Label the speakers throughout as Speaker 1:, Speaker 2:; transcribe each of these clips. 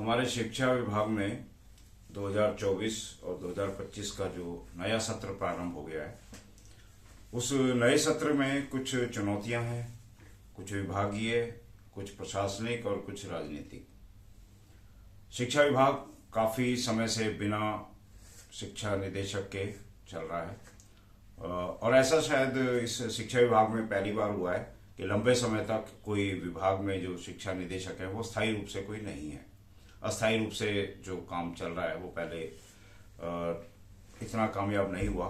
Speaker 1: हमारे शिक्षा विभाग में 2024 और 2025 का जो नया सत्र प्रारंभ हो गया है, उस नए सत्र में कुछ चुनौतियां हैं, कुछ विभागीय, कुछ प्रशासनिक और कुछ राजनीतिक। शिक्षा विभाग काफ़ी समय से बिना शिक्षा निदेशक के चल रहा है और ऐसा शायद इस शिक्षा विभाग में पहली बार हुआ है कि लंबे समय तक कोई विभाग में जो शिक्षा निदेशक है वो स्थायी रूप से कोई नहीं है। अस्थायी रूप से जो काम चल रहा है वो पहले इतना कामयाब नहीं हुआ।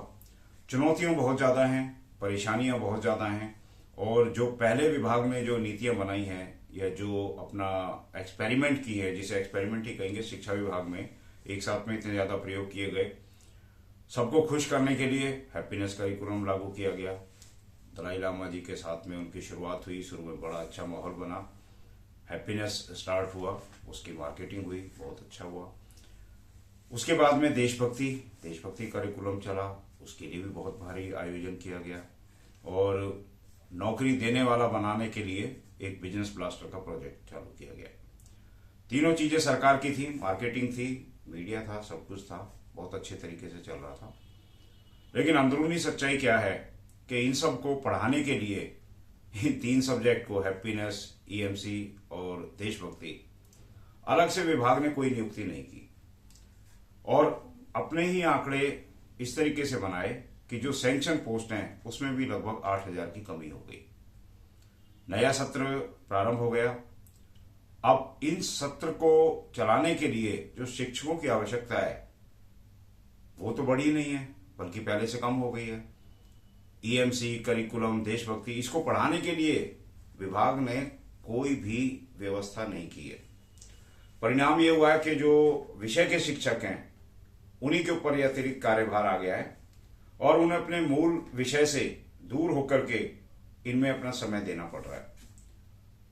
Speaker 1: चुनौतियां बहुत ज़्यादा हैं, परेशानियां बहुत ज़्यादा हैं और जो पहले विभाग ने जो नीतियां बनाई हैं या जो अपना एक्सपेरिमेंट की है, जिसे एक्सपेरिमेंट ही कहेंगे, शिक्षा विभाग में एक साथ में इतने ज़्यादा प्रयोग किए गए। सबको खुश करने के लिए हैप्पीनेस करिकुलम लागू किया गया। दलाई लामा जी के साथ में उनकी शुरुआत हुई, शुरू में बड़ा अच्छा माहौल बना, हैप्पीनेस स्टार्ट हुआ, उसकी मार्केटिंग हुई, बहुत अच्छा हुआ। उसके बाद में देशभक्ति करिकुलम चला, उसके लिए भी बहुत भारी आयोजन किया गया और नौकरी देने वाला बनाने के लिए एक बिजनेस ब्लास्टर का प्रोजेक्ट चालू किया गया। तीनों चीजें सरकार की थी, मार्केटिंग थी, मीडिया था, सब कुछ था, बहुत अच्छे तरीके से चल रहा था। लेकिन अंदरूनी सच्चाई क्या है कि इन सब को पढ़ाने के लिए इन तीन सब्जेक्ट को, हैप्पीनेस, ईएमसी और देशभक्ति, अलग से विभाग ने कोई नियुक्ति नहीं की और अपने ही आंकड़े इस तरीके से बनाए कि जो सैंक्शन पोस्ट हैं उसमें भी लगभग 8,000 की कमी हो गई। नया सत्र प्रारंभ हो गया। अब इन सत्र को चलाने के लिए जो शिक्षकों की आवश्यकता है वो तो बढ़ी नहीं है, बल्कि पहले से कम हो गई है। ईएमसी, करिकुलम, देशभक्ति, इसको पढ़ाने के लिए विभाग ने कोई भी व्यवस्था नहीं की है। परिणाम ये हुआ है कि जो विषय के शिक्षक हैं उन्हीं के ऊपर यह अतिरिक्त कार्यभार आ गया है और उन्हें अपने मूल विषय से दूर होकर के इनमें अपना समय देना पड़ रहा है।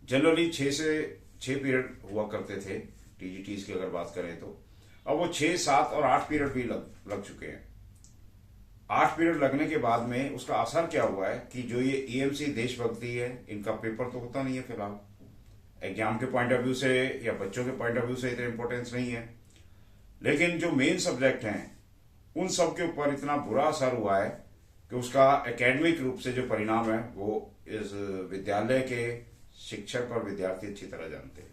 Speaker 1: जनरली 6 पीरियड हुआ करते थे टीजीटीज की अगर बात करें तो, अब वो 6, 7 और 8 पीरियड भी लग चुके हैं। 8 पीरियड लगने के बाद में उसका असर क्या हुआ है कि जो ये ईएमसी, देशभक्ति है, इनका पेपर तो होता नहीं है फिलहाल। एग्जाम के पॉइंट ऑफ व्यू से या बच्चों के पॉइंट ऑफ व्यू से इतना इंपॉर्टेंस नहीं है, लेकिन जो मेन सब्जेक्ट हैं उन सब के ऊपर इतना बुरा असर हुआ है कि उसका एकेडमिक रूप से जो परिणाम है वो इस विद्यालय के शिक्षक और विद्यार्थी अच्छी तरह जानते हैं।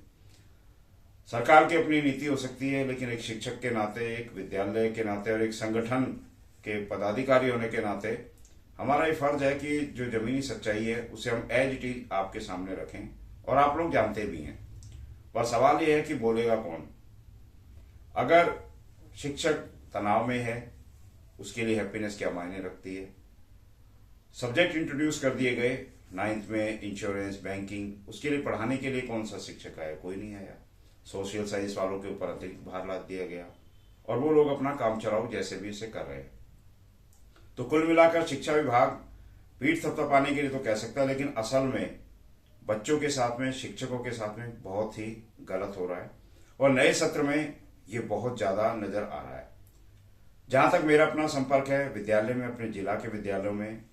Speaker 1: सरकार की अपनी नीति हो सकती है, लेकिन एक शिक्षक के नाते, एक विद्यालय के नाते और एक संगठन के पदाधिकारी होने के नाते हमारा ये फर्ज है कि जो जमीनी सच्चाई है उसे हम एज इट इज आपके सामने रखें और आप लोग जानते भी हैं। पर सवाल ये है कि बोलेगा कौन। अगर शिक्षक तनाव में है, उसके लिए हैप्पीनेस क्या मायने रखती है। सब्जेक्ट इंट्रोड्यूस कर दिए गए 9th में, इंश्योरेंस, बैंकिंग, उसके लिए पढ़ाने के लिए कौन सा शिक्षक आया? कोई नहीं आया। सोशल साइंस वालों के ऊपर अतिरिक्त भार लाद दिया गया और वो लोग अपना काम चलाओ जैसे भी उसे कर रहे हैं। तो कुल मिलाकर शिक्षा विभाग पीठ थपथपाने के लिए तो कह सकता है, लेकिन असल में बच्चों के साथ में, शिक्षकों के साथ में बहुत ही गलत हो रहा है और नए सत्र में ये बहुत ज्यादा नजर आ रहा है। जहां तक मेरा अपना संपर्क है विद्यालय में, अपने जिला के विद्यालयों में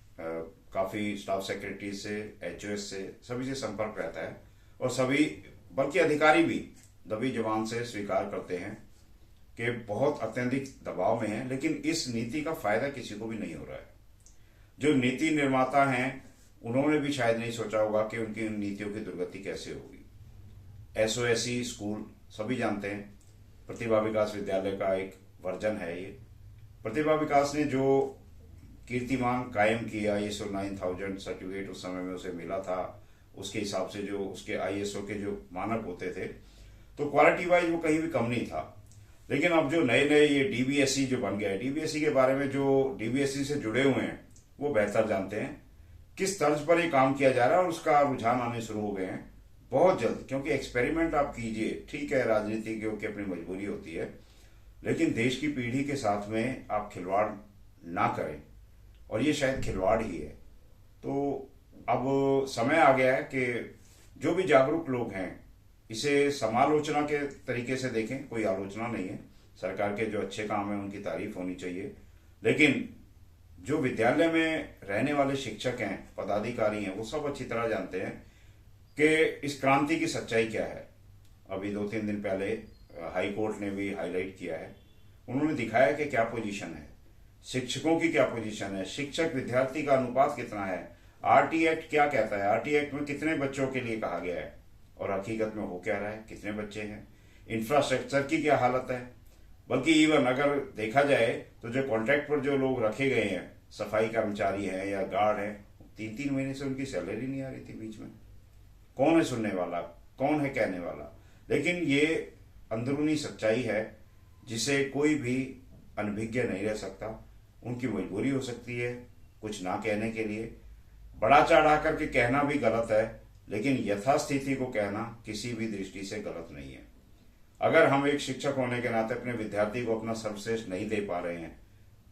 Speaker 1: काफी स्टाफ सेक्रेटरी से, एचओएस से, सभी से संपर्क रहता है और सभी, बल्कि अधिकारी भी दबी जबान से स्वीकार करते हैं कि बहुत अत्यधिक दबाव में है, लेकिन इस नीति का फायदा किसी को भी नहीं हो रहा है। जो नीति निर्माता हैं उन्होंने भी शायद नहीं सोचा होगा कि उनकी इन नीतियों की दुर्गति कैसे होगी। एसओएसई स्कूल सभी जानते हैं, प्रतिभा विकास विद्यालय का एक वर्जन है ये। प्रतिभा विकास ने जो कीर्तिमान कायम किया, ISO 9000 सर्टिफिकेट उस समय में उसे मिला था, उसके हिसाब से जो उसके ISO के जो मानक होते थे, तो क्वालिटी वाइज वो कहीं भी कम नहीं था। लेकिन अब जो नए ये DBSE जो बन गया है, DBSE के बारे में जो DBSE से जुड़े हुए हैं वो बेहतर जानते हैं किस तर्ज पर ये काम किया जा रहा है और उसका रुझान आने शुरू हो गए हैं बहुत जल्द। क्योंकि एक्सपेरिमेंट आप कीजिए, ठीक है, राजनीतिज्ञों की अपनी मजबूरी होती है, लेकिन देश की पीढ़ी के साथ में आप खिलवाड़ ना करें और ये शायद खिलवाड़ ही है। तो अब समय आ गया है कि जो भी जागरूक लोग हैं इसे समालोचना के तरीके से देखें, कोई आलोचना नहीं है। सरकार के जो अच्छे काम है उनकी तारीफ होनी चाहिए, लेकिन जो विद्यालय में रहने वाले शिक्षक हैं, पदाधिकारी हैं, वो सब अच्छी तरह जानते हैं कि इस क्रांति की सच्चाई क्या है। अभी 2-3 दिन पहले हाई कोर्ट ने भी हाईलाइट किया है। उन्होंने दिखाया कि क्या पोजीशन है, शिक्षकों की क्या पोजीशन है, शिक्षक विद्यार्थी का अनुपात कितना है, आरटी एक्ट क्या कहता है, आरटी एक्ट में कितने बच्चों के लिए कहा गया है और हकीकत में हो क्या रहा है, कितने बच्चे हैं, इंफ्रास्ट्रक्चर की क्या हालत है। बल्कि इवन अगर देखा जाए तो जो कॉन्ट्रैक्ट पर जो लोग रखे गए हैं, सफाई कर्मचारी हैं या गार्ड हैं, 3-3 महीने से उनकी सैलरी नहीं आ रही थी बीच में। कौन है सुनने वाला, कौन है कहने वाला। लेकिन ये अंदरूनी सच्चाई है जिसे कोई भी अनभिज्ञ नहीं रह सकता। उनकी मजबूरी हो सकती है कुछ ना कहने के लिए। बड़ा चढ़ा करके कहना भी गलत है, लेकिन यथास्थिति को कहना किसी भी दृष्टि से गलत नहीं है। अगर हम एक शिक्षक होने के नाते अपने विद्यार्थी को अपना सर्वश्रेष्ठ नहीं दे पा रहे हैं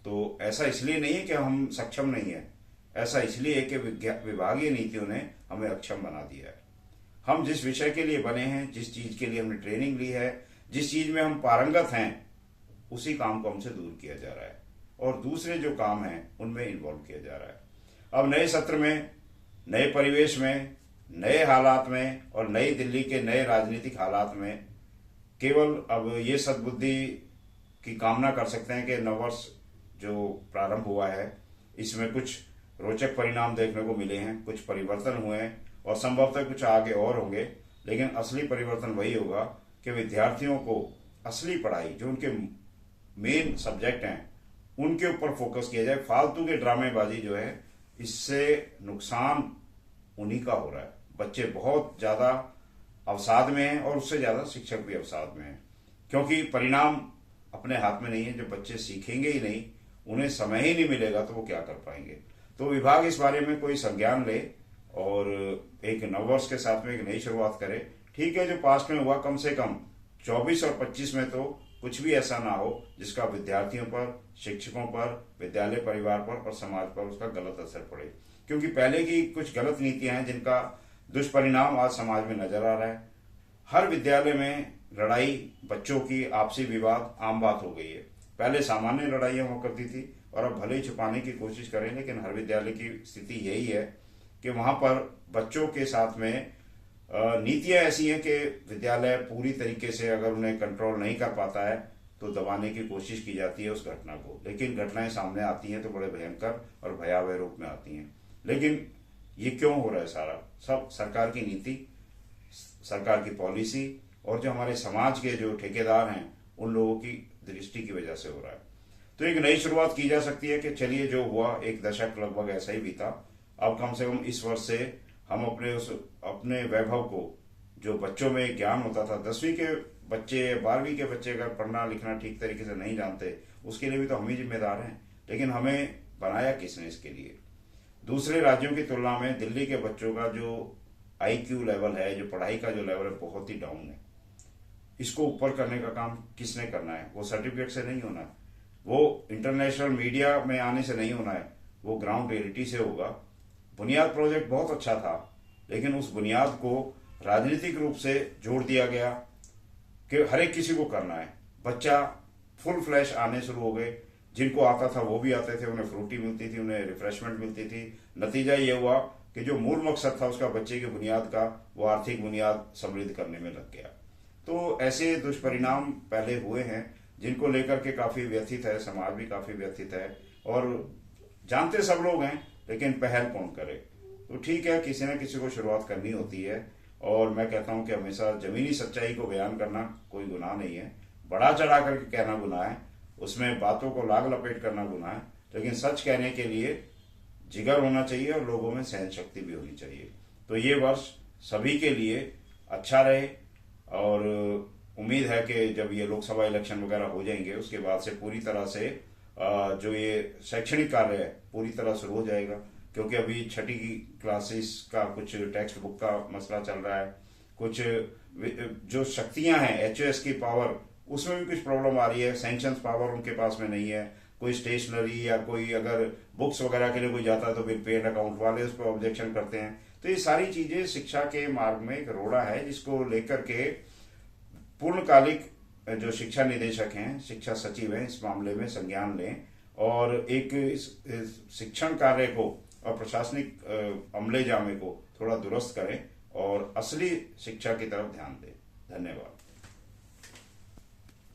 Speaker 1: तो ऐसा इसलिए नहीं है कि हम सक्षम नहीं है, ऐसा इसलिए है कि विभागीय नीतियों ने हमें अक्षम बना दिया है। हम जिस विषय के लिए बने हैं, जिस चीज के लिए हमने ट्रेनिंग ली है, जिस चीज में हम पारंगत हैं, उसी काम को हमसे दूर किया जा रहा है और दूसरे जो काम हैं उनमें इन्वॉल्व किया जा रहा है। अब नए सत्र में, नए परिवेश में, नए हालात में और नई दिल्ली के नए राजनीतिक हालात में केवल अब ये सद्बुद्धि की कामना कर सकते हैं कि नववर्ष जो प्रारंभ हुआ है इसमें कुछ रोचक परिणाम देखने को मिले हैं, कुछ परिवर्तन हुए हैं और संभवतः कुछ आगे और होंगे। लेकिन असली परिवर्तन वही होगा कि विद्यार्थियों को असली पढ़ाई, जो उनके मेन सब्जेक्ट हैं, उनके ऊपर फोकस किया जाए। फालतू के ड्रामेबाजी जो है, इससे नुकसान उन्हीं का हो रहा है। बच्चे बहुत ज्यादा अवसाद में हैं और उससे ज्यादा शिक्षक भी अवसाद में हैं, क्योंकि परिणाम अपने हाथ में नहीं है। जब बच्चे सीखेंगे ही नहीं, उन्हें समय ही नहीं मिलेगा तो वो क्या कर पाएंगे। तो विभाग इस बारे में कोई संज्ञान ले और एक नववर्ष के साथ में एक नई शुरुआत करे। ठीक है, जो पास्ट में हुआ कम से कम 24 और 25 में तो कुछ भी ऐसा ना हो जिसका विद्यार्थियों पर, शिक्षकों पर, विद्यालय परिवार पर और समाज पर उसका गलत असर पड़े। क्योंकि पहले की कुछ गलत नीतियां हैं जिनका दुष्परिणाम आज समाज में नजर आ रहा है। हर विद्यालय में लड़ाई, बच्चों की आपसी विवाद आम बात हो गई है। पहले सामान्य लड़ाइयां हुआ करती थी और अब भले ही छुपाने की कोशिश करें, लेकिन हर विद्यालय की स्थिति यही है कि वहां पर बच्चों के साथ में नीतियां ऐसी हैं कि विद्यालय पूरी तरीके से अगर उन्हें कंट्रोल नहीं कर पाता है तो दबाने की कोशिश की जाती है उस घटना को। लेकिन घटनाएं सामने आती हैं तो बड़े भयंकर और भयावह रूप में आती हैं। लेकिन ये क्यों हो रहा है? सारा सब सरकार की नीति, सरकार की पॉलिसी और जो हमारे समाज के जो ठेकेदार हैं उन लोगों की दृष्टि की वजह से हो रहा है। तो एक नई शुरुआत की जा सकती है कि चलिए, जो हुआ एक दशक लगभग ऐसा ही बीता, अब कम से कम इस वर्ष से हम अपने वैभव को, जो बच्चों में ज्ञान होता था, 10वीं के बच्चे, 12वीं के बच्चे अगर पढ़ना लिखना ठीक तरीके से नहीं जानते, उसके लिए भी तो हम ही जिम्मेदार हैं। लेकिन हमें बनाया किसने इसके लिए? दूसरे राज्यों की तुलना में दिल्ली के बच्चों का जो IQ लेवल है, जो पढ़ाई का जो लेवल है, बहुत ही डाउन है। इसको ऊपर करने का काम किसने करना है? वो सर्टिफिकेट से नहीं होना है, वो इंटरनेशनल मीडिया में आने से नहीं होना है, वो ग्राउंड रियलिटी से होगा। बुनियाद प्रोजेक्ट बहुत अच्छा था, लेकिन उस बुनियाद को राजनीतिक रूप से जोड़ दिया गया कि हर एक किसी को करना है। बच्चा फुल फ्लैश आने शुरू हो गए, जिनको आता था वो भी आते थे, उन्हें फ्रूटी मिलती थी, उन्हें रिफ्रेशमेंट मिलती थी। नतीजा ये हुआ कि जो मूल मकसद था उसका, बच्चे की बुनियाद का, वो आर्थिक बुनियाद समृद्ध करने में लग गया। तो ऐसे दुष्परिणाम पहले हुए हैं जिनको लेकर के काफी व्यथित है, समाज भी काफी व्यथित है और जानते सब लोग हैं, लेकिन पहल कौन करे? तो ठीक है, किसी न किसी को शुरुआत करनी होती है और मैं कहता हूं कि हमेशा जमीनी सच्चाई को बयान करना कोई गुनाह नहीं है। बड़ा चढ़ा करके कहना गुनाह है, उसमें बातों को लाग लपेट करना गुनाह है, लेकिन सच कहने के लिए जिगर होना चाहिए और लोगों में सहन शक्ति भी होनी चाहिए। तो ये वर्ष सभी के लिए अच्छा रहे और उम्मीद है कि जब ये लोकसभा इलेक्शन वगैरह हो जाएंगे उसके बाद से पूरी तरह से जो ये शैक्षणिक कार्य है पूरी तरह शुरू हो जाएगा। क्योंकि अभी 6ठी की क्लासेस का कुछ टेक्स्ट बुक का मसला चल रहा है, कुछ जो शक्तियां हैं HOS की पावर, उसमें भी कुछ प्रॉब्लम आ रही है। सैंक्शन पावर उनके पास में नहीं है। कोई स्टेशनरी या कोई अगर बुक्स वगैरह के लिए कोई जाता है तो फिर पेड अकाउंट वाले उस पर ऑब्जेक्शन करते हैं। तो ये सारी चीजें शिक्षा के मार्ग में एक रोड़ा है जिसको लेकर के पूर्णकालिक जो शिक्षा निदेशक हैं, शिक्षा सचिव हैं, इस मामले में संज्ञान लें और एक शिक्षण कार्य को और प्रशासनिक अमले जामे को थोड़ा दुरुस्त करें और असली शिक्षा की तरफ ध्यान दें। धन्यवाद।